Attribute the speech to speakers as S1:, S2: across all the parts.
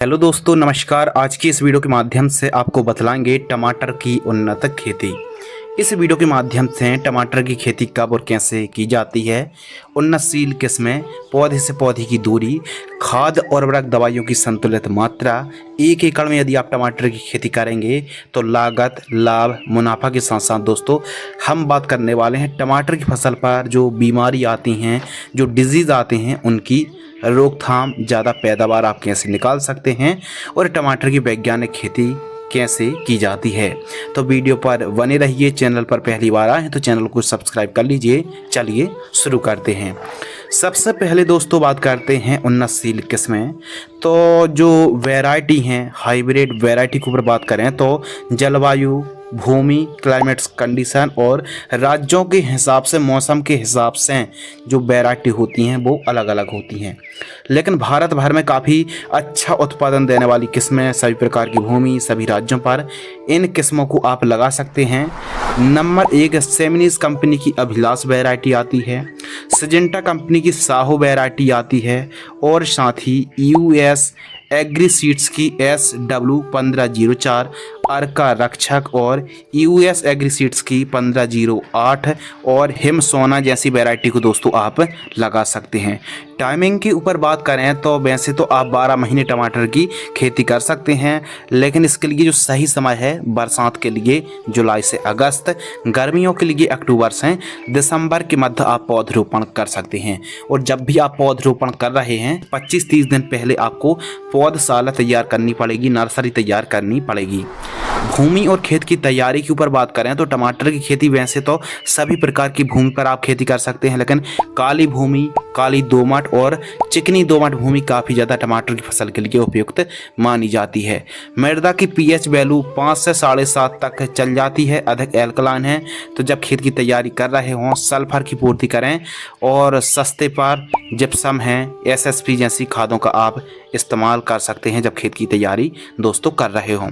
S1: Hello दोस्तों, नमस्कार। आज की इस वीडियो के माध्यम से आपको बतलाएंगे टमाटर की उन्नत खेती। इस वीडियो के माध्यम से टमाटर की खेती कब और कैसे की जाती है, उन्नतशील किस्में, पौधे से पौधे की दूरी, खाद और उर्वरक दवाइयों की संतुलित मात्रा, 1 एकड़ में यदि आप टमाटर की खेती करेंगे तो लागत, लाभ, मुनाफा के साथ साथ दोस्तों हम बात करने वाले हैं टमाटर की फसल पर जो बीमारी आती हैं, जो डिजीज़ आते हैं, उनकी रोकथाम, ज़्यादा पैदावार आप कैसे निकाल सकते हैं और टमाटर की वैज्ञानिक खेती कैसे की जाती है। तो वीडियो पर बने रहिए। चैनल पर पहली बार आए हैं तो चैनल को सब्सक्राइब कर लीजिए। चलिए शुरू करते हैं। सबसे पहले दोस्तों बात करते हैं उन्नतशील किस्में। तो जो वैरायटी हैं, हाइब्रिड वैरायटी के ऊपर बात करें तो जलवायु, भूमि, क्लाइमेट्स कंडीशन और राज्यों के हिसाब से, मौसम के हिसाब से जो वैरायटी होती हैं वो अलग अलग होती हैं। लेकिन भारत भर में काफ़ी अच्छा उत्पादन देने वाली किस्में, सभी प्रकार की भूमि, सभी राज्यों पर इन किस्मों को आप लगा सकते हैं। नंबर 1 सेमिनीज कंपनी की अभिलाष वैरायटी आती है, सिजेंटा कंपनी की साहो वैरायटी आती है और साथ ही यूएस एग्री सीड्स की SW1504 अर्का रक्षक और यूएस एग्री सीड्स की 1508 और हिम सोना जैसी वैरायटी को दोस्तों आप लगा सकते हैं। टाइमिंग के ऊपर बात करें तो वैसे तो आप 12 महीने टमाटर की खेती कर सकते हैं, लेकिन इसके लिए जो सही समय है बरसात के लिए जुलाई से अगस्त, गर्मियों के लिए अक्टूबर से दिसंबर के मध्य आप पौधरोपण कर सकते हैं। और जब भी आप पौधरोपण कर रहे हैं 25-30 दिन पहले आपको पौधशाला तैयार करनी पड़ेगी, नर्सरी तैयार करनी पड़ेगी। भूमि और खेत की तैयारी के ऊपर बात करें तो टमाटर की खेती वैसे तो सभी प्रकार की भूमि पर आप खेती कर सकते हैं, लेकिन काली भूमि, काली दोमट और चिकनी दोमट भूमि काफ़ी ज़्यादा टमाटर की फसल के लिए उपयुक्त मानी जाती है। मृदा की पीएच वैल्यू 5 से 7.5 तक चल जाती है, अधिक एल्कलाइन है। तो जब खेत की तैयारी कर रहे हों सल्फर की पूर्ति करें और सस्ते पर जिप्सम है, SSP जैसी खादों का आप इस्तेमाल कर सकते हैं जब खेत की तैयारी दोस्तों कर रहे हों।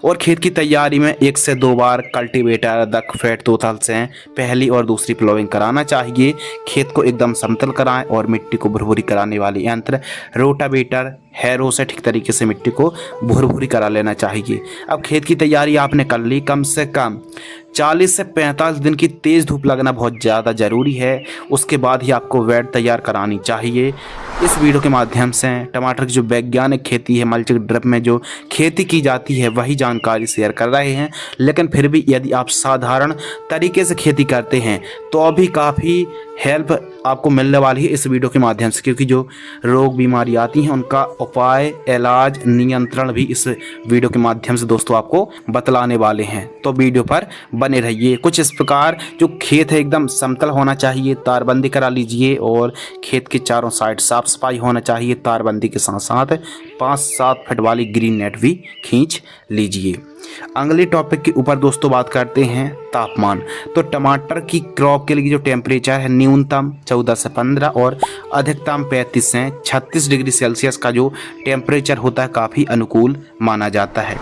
S1: और खेत की तैयारी में 1 से 2 बार कल्टीवेटर, दक फेट तोतल से पहली और दूसरी प्लोइंग कराना चाहिए। खेत को एकदम समतल कराएं और मिट्टी को भुरभुरी कराने वाले यंत्र रोटावेटर, हैरो से ठीक तरीके से मिट्टी को भुरभुरी करा लेना चाहिए। अब खेत की तैयारी आपने कर ली, कम से कम 40 से 45 दिन की तेज़ धूप लगना बहुत ज़्यादा ज़रूरी है। उसके बाद ही आपको वेड तैयार करानी चाहिए। इस वीडियो के माध्यम से टमाटर की जो वैज्ञानिक खेती है, मल्टी ड्रिप में जो खेती की जाती है वही जानकारी शेयर कर रहे हैं। लेकिन फिर भी यदि आप साधारण तरीके से खेती करते हैं तो अभी काफ़ी हेल्प आपको मिलने वाली है इस वीडियो के माध्यम से, क्योंकि जो रोग बीमारी आती हैं उनका उपाय, इलाज, नियंत्रण भी इस वीडियो के माध्यम से दोस्तों आपको बतलाने वाले हैं। तो वीडियो पर बने रहिए। कुछ इस प्रकार जो खेत है एकदम समतल होना चाहिए, तारबंदी करा लीजिए और खेत के चारों साइड साफ सफाई होना चाहिए। तारबंदी के साथ साथ 5-7 फीट वाली ग्रीन नेट भी खींच लीजिए। अगले टॉपिक के ऊपर दोस्तों बात करते हैं तापमान। तो टमाटर की क्रॉप के लिए जो टेम्परेचर है न्यूनतम 14 से 15 और अधिकतम 35 से 36 डिग्री सेल्सियस का जो टेम्परेचर होता है काफ़ी अनुकूल माना जाता है।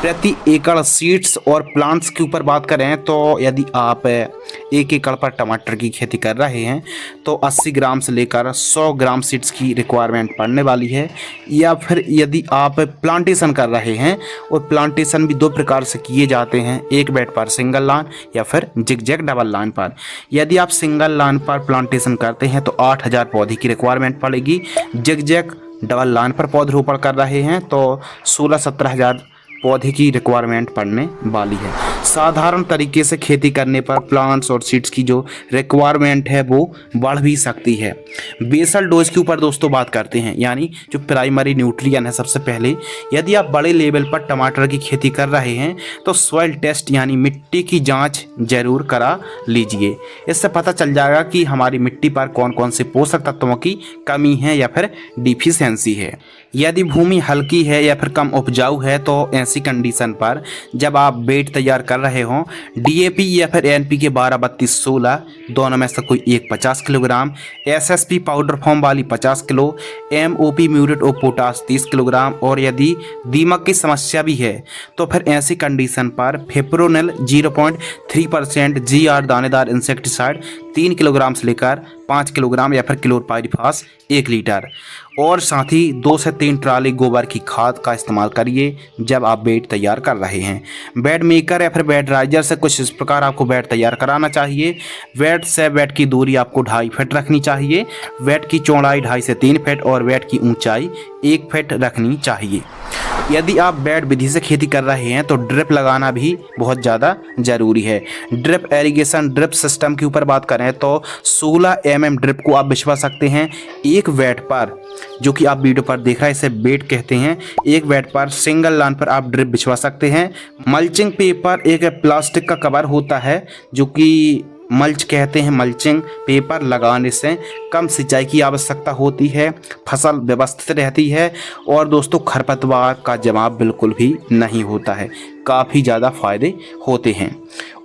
S1: प्रति एकड़ सीड्स और प्लांट्स के ऊपर बात करें तो यदि आप 1 एकड़ पर टमाटर की खेती कर रहे हैं तो 80 ग्राम से लेकर 100 ग्राम सीड्स की रिक्वायरमेंट पड़ने वाली है। या फिर यदि आप प्लांटेशन कर रहे हैं, और प्लांटेशन भी 2 प्रकार से किए जाते हैं, एक बेड पर सिंगल लाइन या फिर जिगजैग डबल लाइन पर। यदि आप सिंगल लाइन पर प्लांटेशन करते हैं तो 8000 पौधे की रिक्वायरमेंट पड़ेगी। जिगजैग डबल लाइन पर पौधरोपण कर रहे हैं तो 16-17 हज़ार पौधे की रिक्वायरमेंट पड़ने वाली है। साधारण तरीके से खेती करने पर प्लांट्स और सीड्स की जो रिक्वायरमेंट है वो बढ़ भी सकती है। बेसल डोज के ऊपर दोस्तों बात करते हैं, यानी जो प्राइमरी न्यूट्रिएंट है। सबसे पहले यदि आप बड़े लेवल पर टमाटर की खेती कर रहे हैं तो सॉइल टेस्ट यानी मिट्टी की जांच जरूर करा लीजिए। इससे पता चल जाएगा कि हमारी मिट्टी पर कौन कौन से पोषक तत्वों की कमी है या फिर डिफिशियंसी है। यदि भूमि हल्की है या फिर कम उपजाऊ है तो ऐसी कंडीशन पर जब आप बेड तैयार कर रहे हों DAP या फिर NPK 12-32-16 दोनों में से कोई एक 50 किलोग्राम, SSP पाउडर फॉर्म वाली 50 kilo, MOP muriate of potash 30 kilogram, और यदि दीमक की समस्या भी है तो फिर ऐसी कंडीशन पर फिप्रोनिल 0.3% GR दानेदार इंसेक्टिसाइड 3 किलोग्राम से लेकर 5 किलोग्राम या फिर क्लोरपाइरिफास 1 लीटर। और साथ ही 2 से 3 ट्राली गोबर की खाद का इस्तेमाल करिए जब आप बेड तैयार कर रहे हैं। बेड मेकर या फिर बेड राइजर से कुछ इस प्रकार आपको बेड तैयार कराना चाहिए। बेड से बेड की दूरी आपको 2.5 फीट रखनी चाहिए। बेड की चौड़ाई 2.5 से 3 फीट और बेड की ऊंचाई 1 फीट रखनी चाहिए। यदि आप बेड विधि से खेती कर रहे हैं तो ड्रिप लगाना भी बहुत ज़्यादा ज़रूरी है। ड्रिप एरीगेशन ड्रिप सिस्टम के ऊपर बात करें तो 16 mm ड्रिप को आप बिछवा सकते हैं एक बेड पर, जो कि आप वीडियो पर देख रहे हैं, इसे बेड कहते हैं। एक बेड पर सिंगल लाइन पर आप ड्रिप बिछवा सकते हैं। मल्चिंग पेपर एक प्लास्टिक का कवर होता है जो कि मल्च कहते हैं। मल्चिंग पेपर लगाने से कम सिंचाई की आवश्यकता होती है, फसल व्यवस्थित रहती है और दोस्तों खरपतवार का जमाव बिल्कुल भी नहीं होता है। काफ़ी ज़्यादा फायदे होते हैं।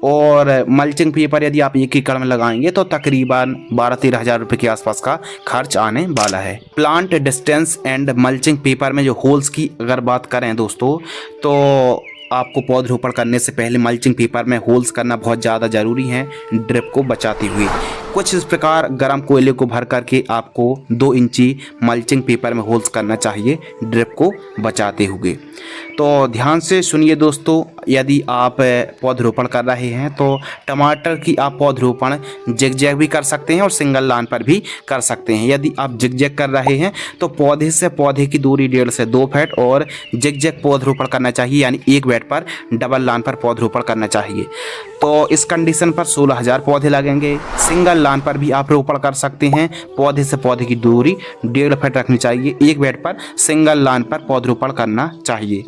S1: और मल्चिंग पेपर यदि आप 1 एकड़ में लगाएंगे तो तकरीबन 12-13 हज़ार रुपये के आसपास का खर्च आने वाला है। Plant distance and mulching paper में जो होल्स की अगर बात करें दोस्तों, तो आपको पौधरोपण करने से पहले मल्चिंग पेपर में होल्स करना बहुत ज़्यादा ज़रूरी है ड्रिप को बचाते हुए। कुछ इस प्रकार गर्म कोयले को भर करके आपको 2 इंची मल्चिंग पेपर में होल्स करना चाहिए ड्रिप को बचाते हुए। तो ध्यान से सुनिए दोस्तों, यदि आप पौधरोपण कर रहे हैं तो टमाटर की आप पौधरोपण जिगजैग भी कर सकते हैं और सिंगल लाइन पर भी कर सकते हैं। यदि आप जिगजैग कर रहे हैं तो पौधे से पौधे की दूरी 1.5 से 2 फीट और जिगजैग पौधरोपण करना चाहिए, यानी एक बेड पर डबल लाइन पर पौधरोपण करना चाहिए। तो इस कंडीशन पर 16,000 पौधे लगेंगे। सिंगल लाइन पर भी आप रोपण कर सकते हैं। पौधे से पौधे की दूरी 1.5 फीट रखनी चाहिए। एक बेड पर सिंगल लाइन पर पौधरोपण करना चाहिए।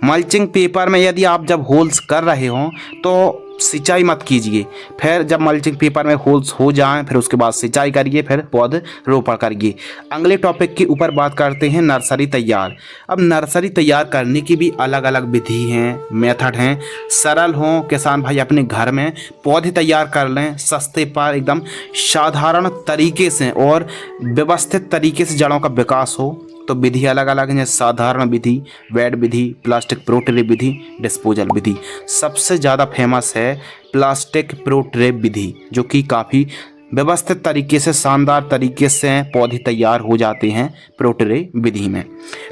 S1: मल्चिंग पेपर में यदि आप जब होल्स कर रहे हों तो सिंचाई मत कीजिए। फिर जब मल्चिंग पेपर में होल्स हो जाएं फिर उसके बाद सिंचाई करिए, फिर पौधरोपण करिए। अगले टॉपिक के ऊपर बात करते हैं नर्सरी तैयार। अब नर्सरी तैयार करने की भी अलग अलग विधि हैं, मेथड हैं। सरल हों, किसान भाई अपने घर में पौधे तैयार कर लें सस्ते पर, एकदम साधारण तरीके से और व्यवस्थित तरीके से जड़ों का विकास हो। तो विधि अलग अलग हैं, साधारण विधि, बेड विधि, प्लास्टिक प्रो ट्रे विधि, डिस्पोजल विधि। सबसे ज़्यादा फेमस है प्लास्टिक प्रो ट्रे विधि, जो कि काफ़ी व्यवस्थित तरीके से, शानदार तरीके से पौधे तैयार हो जाते हैं प्रो ट्रे विधि में।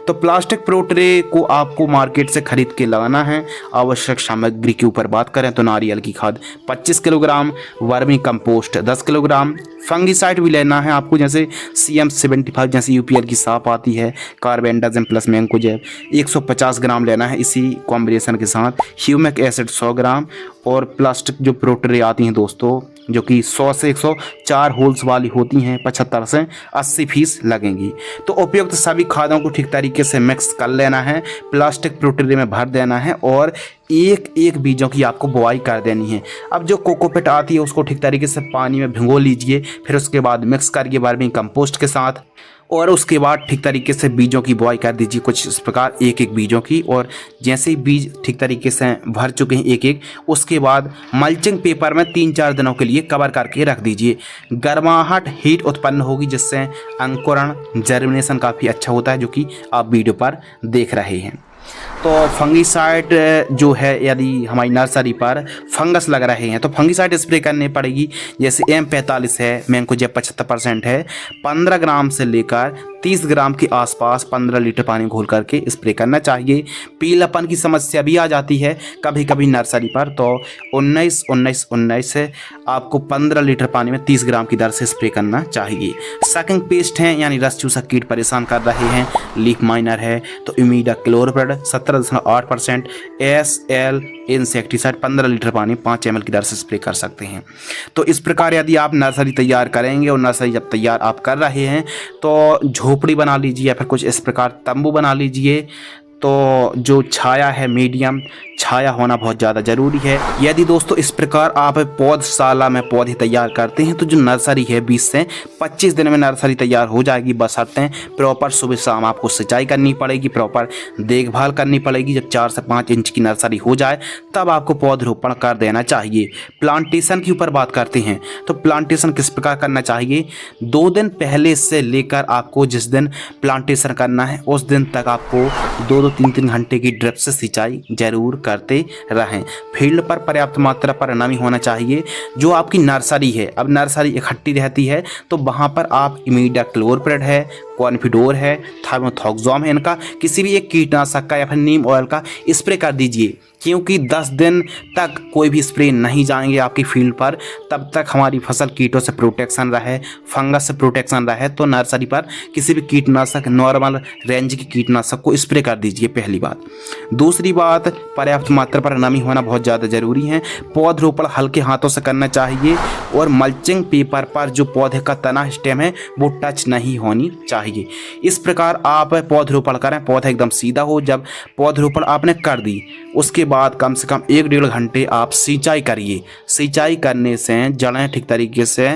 S1: तो प्लास्टिक प्रो ट्रे को आपको मार्केट से खरीद के लगाना है। आवश्यक सामग्री के ऊपर बात करें तो नारियल की खाद 25 kilogram, vermi compost 10 kilogram, fungicide भी लेना है आपको, जैसे CM75 जैसे UPL की साफ आती है, कार्बेंडाजिम प्लस मैंकोजेब 150 ग्राम लेना है। इसी कॉम्बिनेशन के साथ ह्यूमिक एसिड 100 ग्राम और प्लास्टिक जो प्रो ट्रे आती हैं दोस्तों, जो कि 100 से 104 होल्स वाली होती हैं, 75 से 80 पीस लगेंगी। तो उपयुक्त सभी खादों को ठीक तरीके से मिक्स कर लेना है, प्लास्टिक प्रो ट्रे में भर देना है और एक एक बीजों की आपको बुआई कर देनी है। अब जो कोकोपीट आती है उसको ठीक तरीके से पानी में भिगो लीजिए, फिर उसके बाद मिक्स करिए वर्मी कंपोस्ट के साथ और उसके बाद ठीक तरीके से बीजों की बुआई कर दीजिए कुछ इस प्रकार, एक एक बीजों की। और जैसे ही बीज ठीक तरीके से भर चुके हैं एक एक, उसके बाद मल्चिंग पेपर में 3-4 दिनों के लिए कवर करके रख दीजिए। गर्माहट हीट उत्पन्न होगी जिससे अंकुरण जर्मिनेशन काफ़ी अच्छा होता है, जो कि आप वीडियो पर देख रहे हैं। तो फंगीसाइड जो है, यदि हमारी नर्सरी पर फंगस लग रहे हैं तो फंगीसाइड स्प्रे करनी पड़ेगी। जैसे M45 है, मैंकोजेब 75% है, 15 ग्राम से लेकर 30 ग्राम के आसपास 15 लीटर पानी घोल करके स्प्रे करना चाहिए। पीलापन की समस्या भी आ जाती है कभी कभी नर्सरी पर, तो 19-19-19 से आपको 15 लीटर पानी में 30 ग्राम की दर से स्प्रे करना चाहिए। सकिंग पेस्ट हैं, यानी रस चूसक कीट परेशान कर रहे हैं, लीफ माइनर है तो इमीडा क्लोरोप्रिड 17.8%, SL इंसेक्टिसाइड 15 लीटर पानी 5 ml की दर से स्प्रे कर सकते हैं। तो इस प्रकार यदि आप नर्सरी तैयार करेंगे और नर्सरी जब तैयार आप कर रहे हैं तो झोपड़ी बना लीजिए या फिर कुछ इस प्रकार तंबू बना लीजिए। तो जो छाया है, मीडियम छाया होना बहुत ज़्यादा ज़रूरी है। यदि दोस्तों इस प्रकार आप पौधशाला में पौधे तैयार करते हैं तो जो नर्सरी है 20 से 25 दिन में नर्सरी तैयार हो जाएगी। बशर्ते प्रॉपर सुबह शाम आपको सिंचाई करनी पड़ेगी, प्रॉपर देखभाल करनी पड़ेगी। जब 4 से 5 इंच की नर्सरी हो जाए तब आपको पौधरोपण कर देना चाहिए। प्लांटेशन के ऊपर बात करते हैं तो प्लांटेशन किस प्रकार करना चाहिए। 2 दिन पहले से लेकर आपको जिस दिन प्लांटेशन करना है उस दिन तक आपको 2-2 3-3 घंटे की ड्रिप से सिंचाई जरूर करते रहें। फील्ड पर पर्याप्त मात्रा पर नमी होना चाहिए। जो आपकी नर्सरी है, अब नर्सरी इकट्ठी रहती है तो वहाँ पर आप इमीडाक्लोप्रिड है, कॉन्फिडोर है, थाइमोथोक्सोम है, इनका किसी भी एक कीटनाशक का या फिर नीम ऑयल का स्प्रे कर दीजिए, क्योंकि 10 दिन तक कोई भी स्प्रे नहीं जाएंगे आपकी फील्ड पर, तब तक हमारी फसल कीटों से प्रोटेक्शन रहे, फंगस से प्रोटेक्शन रहे। तो नर्सरी पर किसी भी कीटनाशक, नॉर्मल रेंज के कीटनाशक को स्प्रे कर दीजिए, पहली बात। दूसरी बात, पर्याप्त मात्रा पर नमी होना बहुत ज़्यादा ज़रूरी है। पौधरोपण हल्के हाथों से करना चाहिए और मल्चिंग पेपर पर जो पौधे का तना स्टेम है वो टच नहीं होनी चाहिए। इस प्रकार आप पौधरोपण करें, पौधा एकदम सीधा हो। जब पौधरोपण आपने कर दी उसके बाद कम से कम 1-1.5 घंटे आप सिंचाई करिए। सिंचाई करने से जड़ें ठीक तरीके से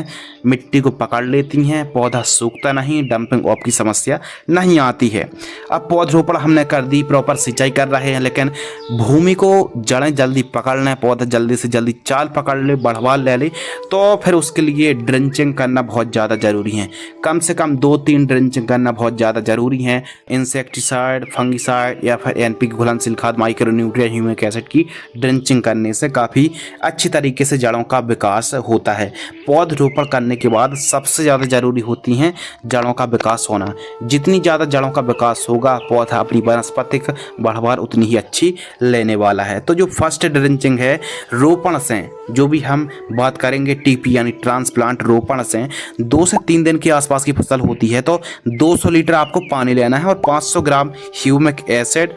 S1: मिट्टी को पकड़ लेती हैं, पौधा सूखता नहीं, डंपिंग ऑफ की समस्या नहीं आती है। अब पौधरोपण हमने कर दी, प्रॉपर सिंचाई कर रहे हैं, लेकिन भूमि को जड़ें जल्दी पकड़ लें, पौधा जल्दी से जल्दी चाल पकड़ ले, बढ़वा ले ले, तो फिर उसके लिए ड्रिंचिंग करना बहुत ज़्यादा ज़रूरी है। कम से कम 2-3 ड्रिंचिंग करना बहुत ज़्यादा ज़रूरी है। इंसेक्टिसाइड, फंगिसाइड या फिर NPK घुलनशील खाद, माइक्रोन्यूट्रिएंट, ह्यूमिक एसिड की ड्रिंचिंग करने से काफ़ी अच्छी तरीके से जड़ों का विकास होता है। पौधरोपण करने के बाद सबसे ज़्यादा ज़रूरी होती हैं जड़ों का विकास होना। जितनी ज़्यादा जड़ों का विकास होगा, पौधा अपनी वनस्पतिक बढ़वार उतनी ही अच्छी लेने वाला है। तो जो फर्स्ट ड्रिंचिंग है रोपण से, जो भी हम बात करेंगे TP यानी ट्रांसप्लांट रोपण से 2 से 3 दिन के आसपास की फसल होती है तो 200 लीटर आपको पानी लेना है और 500 ग्राम ह्यूमिक एसिड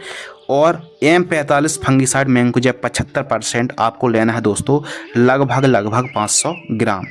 S1: और M45 फंगिसाइड मैंकोजेब 75% आपको लेना है दोस्तों, लगभग 500 ग्राम।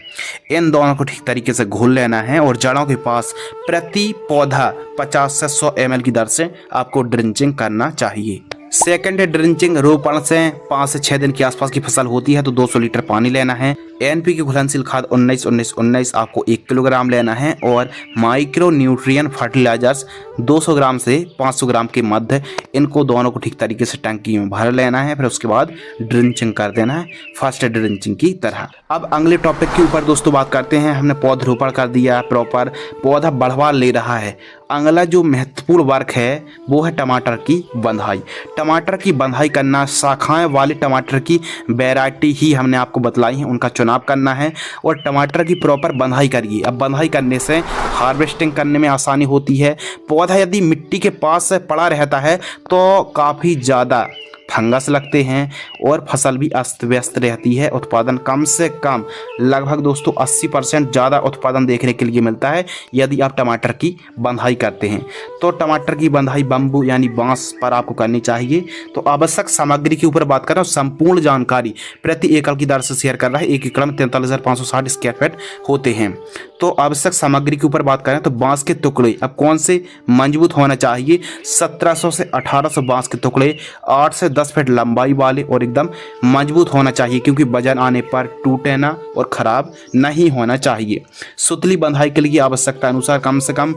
S1: इन दोनों को ठीक तरीके से घोल लेना है और जड़ों के पास प्रति पौधा 50 से 100 ml की दर से आपको ड्रिंचिंग करना चाहिए। सेकेंड ड्रिंचिंग रोपण से 5 से 6 दिन के आसपास की फसल होती है तो 200 लीटर पानी लेना है। NPK घुलनशील खाद 19-19-19 आपको 1 किलोग्राम लेना है और माइक्रो न्यूट्रिएंट फर्टिलाइजर्स 200 ग्राम से 500 ग्राम के मध्य, इनको दोनों को ठीक तरीके से टंकी में भर लेना है। फिर उसके बाद ड्रिंचिंग कर देना है फर्स्ट ड्रिंचिंग की तरह। अब अगले टॉपिक के ऊपर दोस्तों बात करते हैं। हमने पौधरोपण कर दिया, प्रॉपर पौधा बढ़वा ले रहा है। अगला जो महत्वपूर्ण वर्क है वो है टमाटर की बंधाई। टमाटर की बंधाई करना, शाखाएं वाले टमाटर की वैरायटी ही हमने आपको बतलाई है, उनका चुनाव करना है और टमाटर की प्रॉपर बंधाई करिए। अब बंधाई करने से हार्वेस्टिंग करने में आसानी होती है। पौधा यदि मिट्टी के पास पड़ा रहता है तो काफ़ी ज़्यादा फंगस लगते हैं और फसल भी अस्त व्यस्त रहती है। उत्पादन कम से कम लगभग दोस्तों 80% ज़्यादा उत्पादन देखने के लिए मिलता है यदि आप टमाटर की बंधाई करते हैं। तो टमाटर की बंधाई बम्बू यानी बांस पर आपको करनी चाहिए। तो आवश्यक सामग्री के ऊपर बात कर रहा हूँ, संपूर्ण जानकारी प्रति एकड़ की दर से शेयर कर रहा है। 1 एकड़ में 43,560 स्क्वायर फीट होते हैं। तो आवश्यक सामग्री के ऊपर बात करें तो बांस के टुकड़े अब कौन से मजबूत होना चाहिए, 1700 से 1800 बांस के टुकड़े 8 से 10 फीट लंबाई वाले और एकदम मजबूत होना चाहिए, क्योंकि वजन आने पर टूटे ना और ख़राब नहीं होना चाहिए। सुतली बंधाई के लिए आवश्यकता अनुसार कम से कम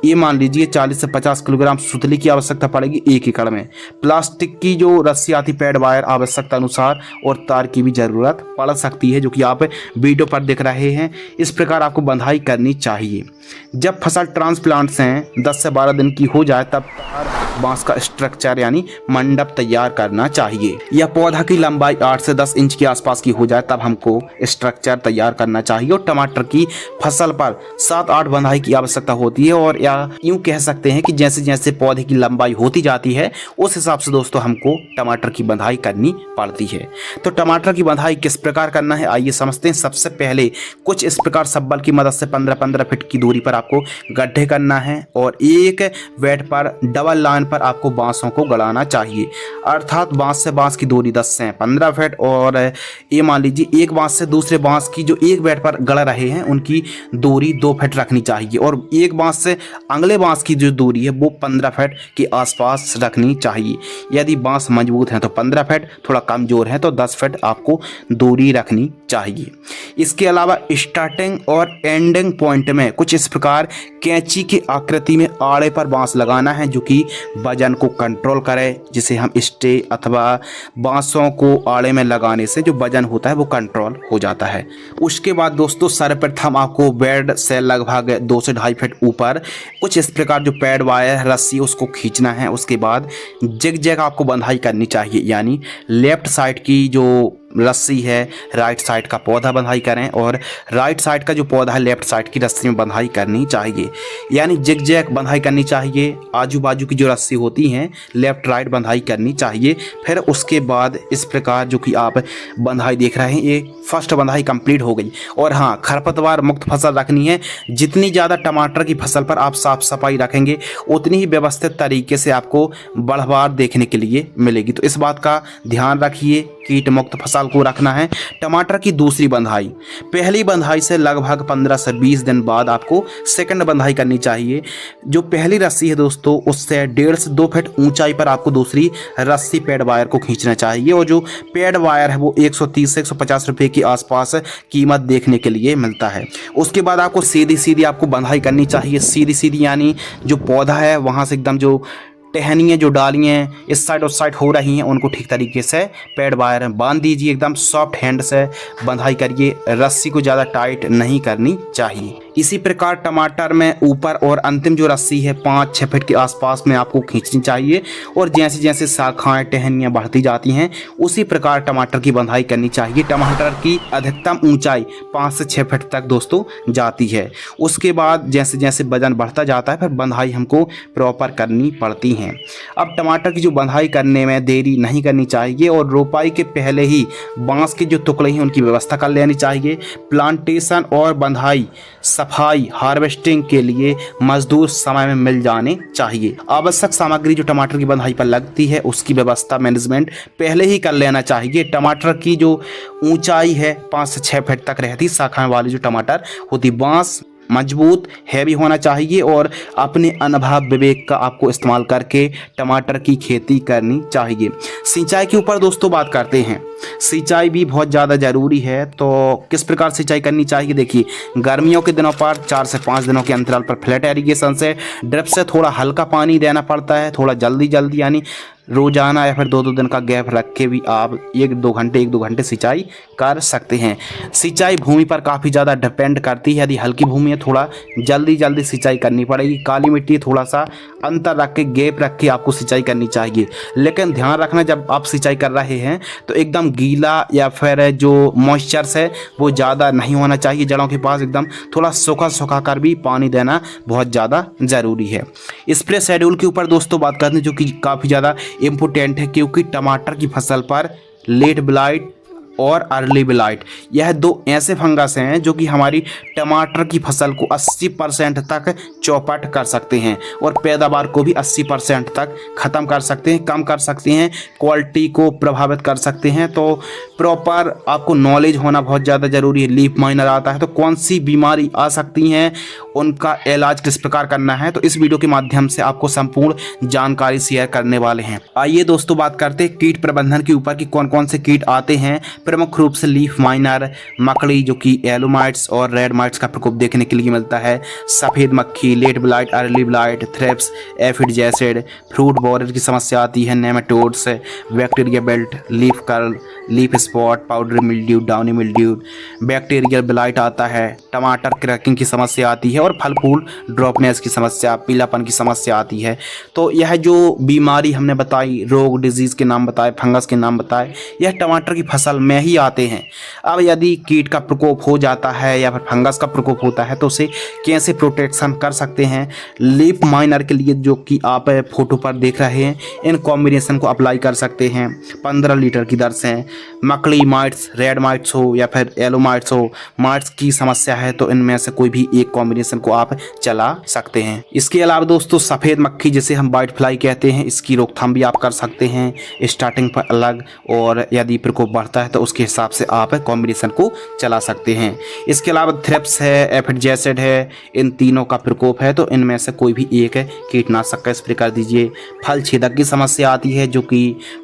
S1: ये मान लीजिए 40 से 50 किलोग्राम सुतली की आवश्यकता पड़ेगी 1 एकड़ में। प्लास्टिक की जो रस्सी आती, पैड वायर आवश्यकता अनुसार, और तार की भी ज़रूरत पड़ सकती है जो कि आप वीडियो पर देख रहे हैं। इस प्रकार आपको बंधाई करनी चाहिए। जब फसल ट्रांसप्लांट से 10 से 12 दिन की हो जाए तब बांस का स्ट्रक्चर यानी मंडप तैयार करना चाहिए। यह पौधा की लंबाई 8 से 10 इंच के आसपास की हो जाए तब हमको स्ट्रक्चर तैयार करना चाहिए। और टमाटर की फसल पर 7-8 बंधाई की आवश्यकता होती है, और या यूं कह सकते हैं कि जैसे जैसे पौधे की लंबाई होती जाती है उस हिसाब से दोस्तों हमको टमाटर की बंधाई करनी पड़ती है। तो टमाटर की बंधाई किस प्रकार करना है आइए समझते हैं। सबसे पहले कुछ इस प्रकार सब्बल की मदद से 15-15 फीट की दूरी पर आपको गड्ढे करना है और एक बेड पर डबल लाइन पर आपको बांसों को गड़ाना चाहिए। अर्थात बांस से बांस की दूरी 10 से 15 फीट, और ये मान लीजिए एक बांस से दूसरे बांस की जो एक बेड पर गड़ रहे हैं उनकी दूरी 2 फीट रखनी चाहिए, और एक बांस से अगले बांस की जो दूरी है वो 15 फीट के आसपास रखनी चाहिए। यदि बांस मजबूत है तो 15 फीट, थोड़ा कमजोर है तो 10 फीट आपको दूरी रखनी चाहिए। इसके अलावा स्टार्टिंग और एंडिंग पॉइंट में कुछ इस प्रकार कैंची की आकृति में आड़े पर बांस लगाना है जो कि वजन को कंट्रोल करे, जिसे हम स्टे अथवा बांसों को आड़े में लगाने से जो वजन होता है वो कंट्रोल हो जाता है। उसके बाद दोस्तों सर्वप्रथम आपको बेड से लगभग 2 से 2.5 फीट ऊपर कुछ इस प्रकार जो पैड वायर रस्सी उसको खींचना है। उसके बाद जिग आपको बंधाई करनी चाहिए, यानी लेफ्ट साइड की जो रस्सी है राइट साइड का पौधा बंधाई करें और राइट साइड का जो पौधा है लेफ्ट साइड की रस्सी में बंधाई करनी चाहिए, यानी जिग जैग बंधाई करनी चाहिए। आजू बाजू की जो रस्सी होती हैं लेफ्ट राइट बंधाई करनी चाहिए। फिर उसके बाद इस प्रकार जो कि आप बंधाई देख रहे हैं ये फर्स्ट बंधाई कंप्लीट हो गई। और हाँ, खरपतवार मुक्त फसल रखनी है। जितनी ज़्यादा टमाटर की फसल पर आप साफ सफाई रखेंगे उतनी ही व्यवस्थित तरीके से आपको बढ़वार देखने के लिए मिलेगी। तो इस बात का ध्यान रखिए, कीट मुक्त फसल को रखना है। टमाटर की दूसरी बंधाई, पहली बंधाई से लगभग 15 से 20 दिन बाद आपको सेकंड बंधाई करनी चाहिए। जो पहली रस्सी है दोस्तों उससे 1.5 से 2 फीट ऊंचाई पर आपको दूसरी रस्सी पैड वायर को खींचना चाहिए और जो पैड वायर है वो 130 से 150 रुपये के आसपास कीमत देखने के लिए मिलता है। उसके बाद आपको सीधी आपको बंधाई करनी चाहिए, सीधी यानी जो पौधा है वहाँ से एकदम जो टहनियाँ जो डालियाँ इस साइड उस साइड हो रही हैं उनको ठीक तरीके से पैड वायर बांध दीजिए। एकदम सॉफ्ट हैंड से बंधाई करिए, रस्सी को ज़्यादा टाइट नहीं करनी चाहिए। इसी प्रकार टमाटर में ऊपर और अंतिम जो रस्सी है 5-6 फीट के आसपास में आपको खींचनी चाहिए और जैसे जैसे शाखाएं टहनियाँ बढ़ती जाती हैं उसी प्रकार टमाटर की बंधाई करनी चाहिए। टमाटर की अधिकतम ऊंचाई 5 से 6 फीट तक दोस्तों जाती है। उसके बाद जैसे जैसे वजन बढ़ता जाता है फिर बंधाई हमको प्रॉपर करनी पड़ती है। अब टमाटर की जो बंधाई करने में देरी नहीं करनी चाहिए और रोपाई के पहले ही बांस के जो टुकड़े हैं उनकी व्यवस्था कर लेनी चाहिए। प्लांटेशन और बंधाई सफाई हार्वेस्टिंग के लिए मजदूर समय में मिल जाने चाहिए। आवश्यक सामग्री जो टमाटर की बंधाई पर लगती है उसकी व्यवस्था मैनेजमेंट पहले ही कर लेना चाहिए। टमाटर की जो ऊंचाई है 5 से 6 फीट तक रहती शाखाएं वाली जो टमाटर होती, बांस मजबूत हैवी होना चाहिए और अपने अनुभव विवेक का आपको इस्तेमाल करके टमाटर की खेती करनी चाहिए। सिंचाई के ऊपर दोस्तों बात करते हैं। सिंचाई भी बहुत ज़्यादा ज़रूरी है, तो किस प्रकार सिंचाई करनी चाहिए देखिए। गर्मियों के दिनों पर 4 से 5 दिनों के अंतराल पर फ्लैट एरीगेशन से ड्रिप से थोड़ा हल्का पानी देना पड़ता है, थोड़ा जल्दी यानी रोजाना या फिर 2-2 दिन का गैप रख के भी आप 1-2 घंटे सिंचाई कर सकते हैं। सिंचाई भूमि पर काफ़ी ज़्यादा डिपेंड करती है। यदि हल्की भूमि है थोड़ा जल्दी सिंचाई करनी पड़ेगी। काली मिट्टी थोड़ा सा अंतर रख के गैप रख के आपको सिंचाई करनी चाहिए। लेकिन ध्यान रखना जब आप सिंचाई कर रहे हैं तो एकदम गीला या फिर जो मॉइस्चर्स है वो ज़्यादा नहीं होना चाहिए। जड़ों के पास एकदम थोड़ा सूखा कर भी पानी देना बहुत ज़्यादा ज़रूरी है। स्प्रे शेड्यूल के ऊपर दोस्तों बात करते हैं जो कि काफ़ी ज़्यादा इम्पोर्टेंट है, क्योंकि टमाटर की फसल पर लेट ब्लाइट और अर्ली ब्लाइट यह 2 ऐसे फंगस हैं जो कि हमारी टमाटर की फसल को 80% तक चौपट कर सकते हैं और पैदावार को भी 80% तक ख़त्म कर सकते हैं, कम कर सकते हैं, क्वालिटी को प्रभावित कर सकते हैं। तो प्रॉपर आपको नॉलेज होना बहुत ज़्यादा ज़रूरी है। लीफ माइनर आता है तो कौन सी बीमारी आ सकती हैं, उनका इलाज किस प्रकार करना है, तो इस वीडियो के माध्यम से आपको संपूर्ण जानकारी शेयर करने वाले हैं। आइए दोस्तों बात करते हैं कीट प्रबंधन के ऊपर कि कौन कौन से कीट आते हैं। प्रमुख रूप से लीफ माइनर, मकड़ी जो कि येलो माइट्स और रेड माइट्स का प्रकोप देखने के लिए मिलता है, सफ़ेद मक्खी, late blight, early blight, thrips, aphid jassid, fruit borer की समस्या आती है, nematodes, bacteria wilt, leaf curl, leaf spot, powder mildew, downy mildew, bacterial blight आता है, टमाटर क्रैकिंग की समस्या आती है और फल फूल ड्रॉपनेस की समस्या, पीलापन की समस्या आती है। तो यह जो बीमारी हमने बताई, रोग डिजीज़ के नाम बताए, फंगस के नाम बताए, यह टमाटर की फसल में ही आते हैं। अब यदि कीट का प्रकोप हो जाता है या फिर फंगस का प्रकोप होता है तो उसे कैसे प्रोटेक्शन कर सकते हैं। लीफ माइनर के लिए जो कि आप फोटो पर देख रहे हैं, इन कॉम्बिनेशन को अप्लाई कर सकते हैं 15 लीटर की दर से। मकड़ी माइट्स, रेड माइट्स हो या फिर येलो माइट्स हो, माइट्स की समस्या है तो इनमें से कोई भी एक कॉम्बिनेशन को आप चला सकते हैं। इसके अलावा दोस्तों सफ़ेद मक्खी जिसे हम वाइट फ्लाई कहते हैं, इसकी रोकथाम भी आप कर सकते हैं स्टार्टिंग पर अलग, और यदि प्रकोप बढ़ता है तो उसके हिसाब से आप कॉम्बिनेशन को चला सकते हैं। इसके अलावा थ्रिप्स है, एफिड जैसिड है, इन तीनों का प्रकोप है तो इनमें से कोई भी एक कीटनाशक का स्प्रे कर दीजिए। फल छेदक की समस्या आती है जो कि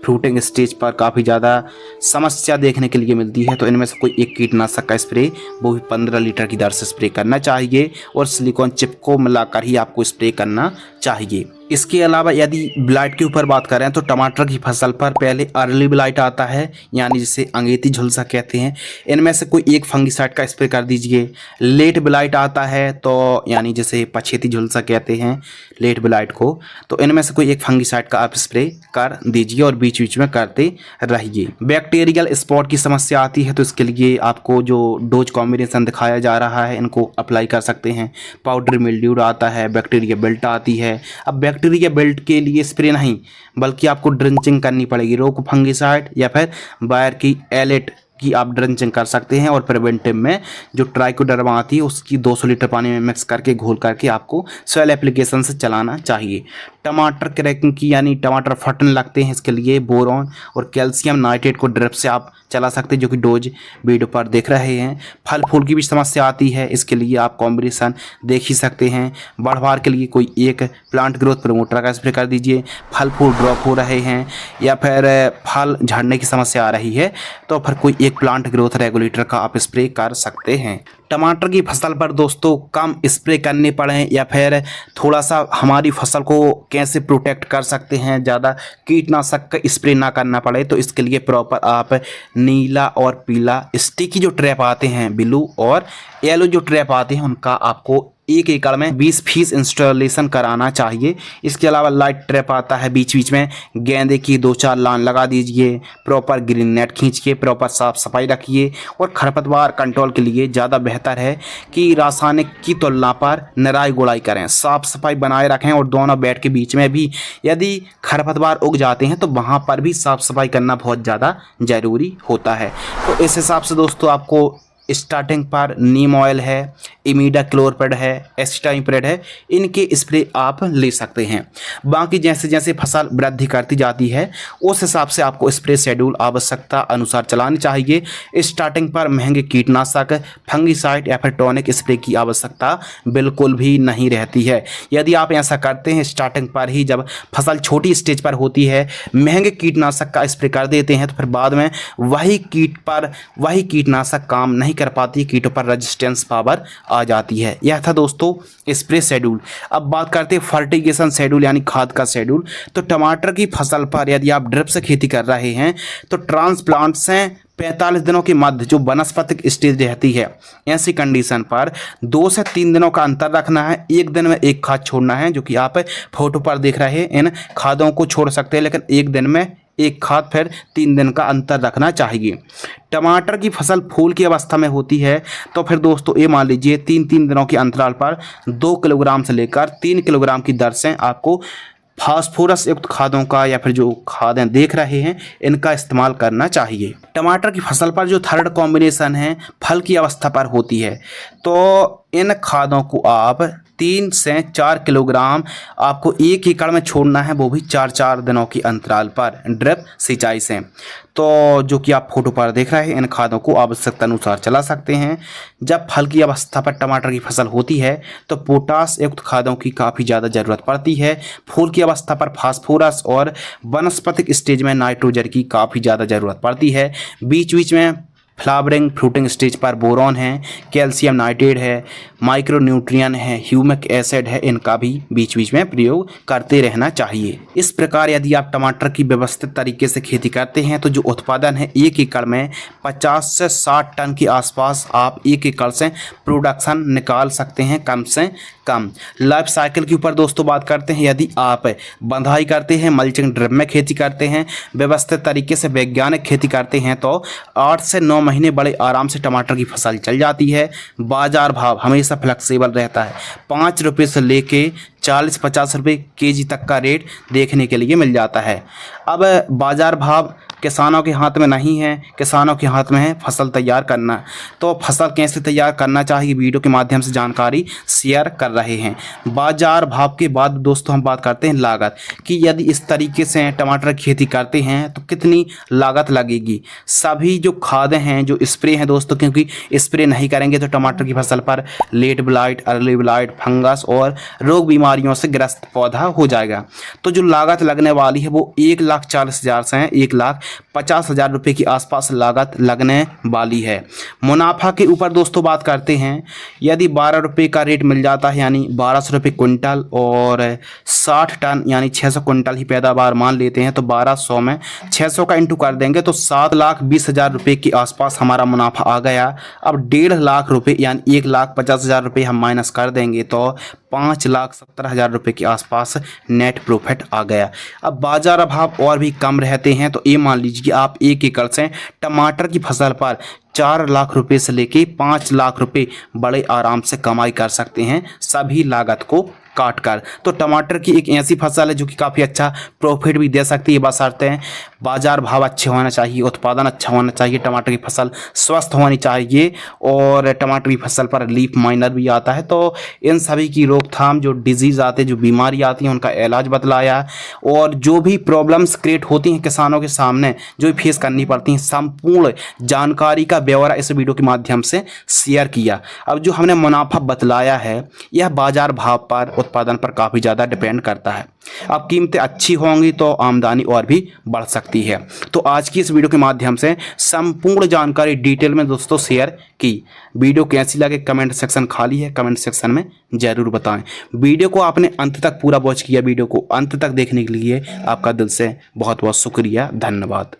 S1: फ्रूटिंग स्टेज पर काफ़ी ज़्यादा समस्या देखने के लिए मिलती है, तो इनमें से कोई एक कीटनाशक का स्प्रे वो भी 15 लीटर की दर से स्प्रे करना चाहिए और सिलिकॉन चिप को मिलाकर ही आपको स्प्रे करना चाहिए। इसके अलावा यदि ब्लाइट के ऊपर बात करें तो टमाटर की फसल पर पहले अर्ली ब्लाइट आता है, यानी जिसे अंगेती झुलसा कहते हैं, इनमें से कोई एक फंगिसाइड का स्प्रे कर दीजिए। लेट ब्लाइट आता है तो यानी जिसे पछेती झुलसा कहते हैं लेट ब्लाइट को, तो इनमें से कोई एक फंगिसाइड का आप स्प्रे कर दीजिए और बीच बीच में करते रहिए। बैक्टीरियल स्पॉट की समस्या आती है तो इसके लिए आपको जो डोज कॉम्बिनेशन दिखाया जा रहा है इनको अप्लाई कर सकते हैं। पाउडर मिल्ड्यू आता है, बैक्टीरिया बेल्ट आती है। अब बैक्टीरिया बेल्ट के लिए स्प्रे नहीं बल्कि आपको ड्रिंचिंग करनी पड़ेगी। रोको फंगिसाइड या फिर बायर की एलेट की आप ड्रिंचिंग कर सकते हैं और प्रिवेंटिव में जो ट्राइकोडर्मा आती है उसकी 200 लीटर पानी में मिक्स करके घोल करके आपको सॉइल एप्लीकेशन से चलाना चाहिए। टमाटर क्रैकिंग की यानी टमाटर फटने लगते हैं, इसके लिए बोरॉन और कैल्शियम नाइट्रेट को ड्रिप से आप चला सकते हैं जो कि डोज वीडियो पर देख रहे हैं। फल फूल की भी समस्या आती है, इसके लिए आप कॉम्बिनेशन देख ही सकते हैं। बढ़वार के लिए कोई एक प्लांट ग्रोथ प्रमोटर का स्प्रे कर दीजिए। फल फूल ड्रॉप हो रहे हैं या फिर फल झड़ने की समस्या आ रही है तो फिर कोई एक प्लांट ग्रोथ रेगुलेटर का आप स्प्रे कर सकते हैं। टमाटर की फसल पर दोस्तों कम स्प्रे करने पड़े या फिर थोड़ा सा हमारी फसल को कैसे प्रोटेक्ट कर सकते हैं, ज़्यादा कीटनाशक का स्प्रे ना करना पड़े, तो इसके लिए प्रॉपर आप नीला और पीला स्टिकी जो ट्रैप आते हैं, ब्लू और येलो जो ट्रैप आते हैं, उनका आपको 1 एकड़ में 20 फीस इंस्टॉलेशन कराना चाहिए। इसके अलावा लाइट ट्रैप आता है, बीच बीच में गेंदे की 2-4 लाइन लगा दीजिए। प्रॉपर ग्रीन नेट खींच के प्रॉपर साफ सफाई रखिए और खरपतवार कंट्रोल के लिए ज़्यादा बेहतर है कि रासायनिक की तुलना पर निराई गुड़ाई करें, साफ सफाई बनाए रखें और दोनों बेड के बीच में भी यदि खरपतवार उग जाते हैं तो वहाँ पर भी साफ सफाई करना बहुत ज़्यादा ज़रूरी होता है। तो इस हिसाब से दोस्तों आपको स्टार्टिंग पर नीम ऑयल है, इमीडाक्लोरपिड है, एसिटाइप्रिड है, इनके स्प्रे आप ले सकते हैं। बाकी जैसे जैसे फसल वृद्धि करती जाती है उस हिसाब से आपको स्प्रे शेड्यूल आवश्यकता अनुसार चलानी चाहिए। स्टार्टिंग पर महंगे कीटनाशक, फंगिसाइड या फिर टॉनिक स्प्रे की आवश्यकता बिल्कुल भी नहीं रहती है। यदि आप ऐसा करते हैं स्टार्टिंग पर ही, जब फसल छोटी स्टेज पर होती है, महंगे कीटनाशक का स्प्रे कर देते हैं तो फिर बाद में वही कीटनाशक काम नहीं कर पाती, कीटों पर रेजिस्टेंस पावर आ जाती है। यह था दोस्तों स्प्रे शेड्यूल। अब बात करते हैं फर्टिगेशन शेड्यूल यानी खाद का शेड्यूल। तो टमाटर की फसल पर यदि आप ड्रिप से खेती कर रहे हैं तो ट्रांसप्लांट से 45 दिनों के मध्य जो वनस्पतिक स्टेज रहती है, ऐसी कंडीशन पर 2 से 3 दिनों का अंतर रखना है। एक दिन में एक खाद छोड़ना है, जो कि आप फोटो पर देख रहे हैं। इन खादों को छोड़ सकते हैं लेकिन एक दिन में एक खाद, फिर 3 दिन का अंतर रखना चाहिए। टमाटर की फसल फूल की अवस्था में होती है तो फिर दोस्तों ये मान लीजिए 3-3 दिनों के अंतराल पर 2 किलोग्राम से लेकर 3 किलोग्राम की दर से आपको फास्फोरस युक्त खादों का या फिर जो खादें देख रहे हैं इनका इस्तेमाल करना चाहिए। टमाटर की फसल पर जो थर्ड कॉम्बिनेशन है फल की अवस्था पर होती है तो इन खादों को आप 3 से 4 किलोग्राम आपको 1 एकड़ में छोड़ना है, वो भी 4-4 दिनों की अंतराल पर ड्रिप सिंचाई से। तो जो कि आप फोटो पर देख रहे हैं, इन खादों को आवश्यकता अनुसार चला सकते हैं। जब फल की अवस्था पर टमाटर की फसल होती है तो पोटास युक्त खादों की काफ़ी ज़्यादा ज़रूरत पड़ती है। फूल की अवस्था पर फास्फोरस और वनस्पतिक स्टेज में नाइट्रोजन की काफ़ी ज़्यादा ज़रूरत पड़ती है। बीच बीच में फ्लावरिंग फ्रूटिंग स्टेज पर बोरॉन है, कैल्शियम नाइट्रेट है, माइक्रोन्यूट्रिएंट है, ह्यूमिक एसिड है, इनका भी बीच बीच में प्रयोग करते रहना चाहिए। इस प्रकार यदि आप टमाटर की व्यवस्थित तरीके से खेती करते हैं तो जो उत्पादन है 1 एकड़ में 50 से 60 टन के आसपास आप 1 एकड़ से प्रोडक्शन निकाल सकते हैं कम से कम। लाइफ साइकिल के ऊपर दोस्तों बात करते हैं, यदि आप बंधाई करते हैं, मल्चिंग ड्रिप में खेती करते हैं, व्यवस्थित तरीके से वैज्ञानिक खेती करते हैं तो 8 से 9 महीने बड़े आराम से टमाटर की फसल चल जाती है। बाजार भाव हमेशा फ्लेक्सिबल रहता है, 5 रुपये से लेके 40-50 रुपये केजी तक का रेट देखने के लिए मिल जाता है। अब बाजार भाव किसानों के हाथ में नहीं है, किसानों के हाथ में है फसल तैयार करना। तो फसल कैसे तैयार करना चाहिए वीडियो के माध्यम से जानकारी शेयर कर रहे हैं। बाजार भाव के बाद दोस्तों हम बात करते हैं लागत कि यदि इस तरीके से टमाटर की खेती करते हैं तो कितनी लागत लगेगी। सभी जो खादें हैं, जो स्प्रे हैं दोस्तों, क्योंकि स्प्रे नहीं करेंगे तो टमाटर की फसल पर late blight, early blight, fungus और रोग बीमारियों से ग्रस्त पौधा हो जाएगा। तो जो लागत लगने वाली है वो 1,40,000 से 1,50,000 रुपये के आसपास लागत लगने वाली है। मुनाफा के ऊपर दोस्तों बात करते हैं, यदि 12 रुपये का रेट मिल जाता है यानी 1200 रुपये क्विंटल और 60 टन यानी 600 क्विंटल ही पैदावार मान लेते हैं तो 1200 में 600 का इंटू कर देंगे तो 7,20,000 रुपये के आसपास हमारा मुनाफा आ गया। अब 1.5 लाख रुपये यानी 1,50,000 रुपये हम माइनस कर देंगे तो 5,70,000 रुपये के आसपास नेट प्रॉफिट आ गया। अब बाजार भाव और भी कम रहते हैं तो ये मान लीजिए कि आप 1 एकड़ से टमाटर की फसल पर 4 लाख रुपए से लेके 5 लाख रुपए बड़े आराम से कमाई कर सकते हैं सभी लागत को काट कर। तो टमाटर की एक ऐसी फसल है जो कि काफ़ी अच्छा प्रॉफिट भी दे सकती है, बशर्ते हैं बाजार भाव अच्छे होना चाहिए, उत्पादन अच्छा होना चाहिए, टमाटर की फसल स्वस्थ होनी चाहिए और टमाटर की फसल पर लीफ माइनर भी आता है। तो इन सभी की रोकथाम, जो डिजीज़ आते हैं, जो बीमारी आती हैं, उनका इलाज बतलाया और जो भी प्रॉब्लम्स क्रिएट होती हैं किसानों के सामने, जो भी फेस करनी पड़ती हैं, संपूर्ण जानकारी का ब्यौरा इस वीडियो के माध्यम से शेयर किया। अब जो हमने मुनाफा बतलाया है यह बाजार भाव पर, उत्पादन पर काफ़ी ज़्यादा डिपेंड करता है। अब कीमतें अच्छी होंगी तो आमदनी और भी बढ़ सकती है। तो आज की इस वीडियो के माध्यम से संपूर्ण जानकारी डिटेल में दोस्तों शेयर की। वीडियो कैसी लगे कमेंट सेक्शन खाली है, कमेंट सेक्शन में ज़रूर बताएं। वीडियो को आपने अंत तक पूरा वॉच किया, वीडियो को अंत तक देखने के लिए आपका दिल से बहुत बहुत शुक्रिया, धन्यवाद।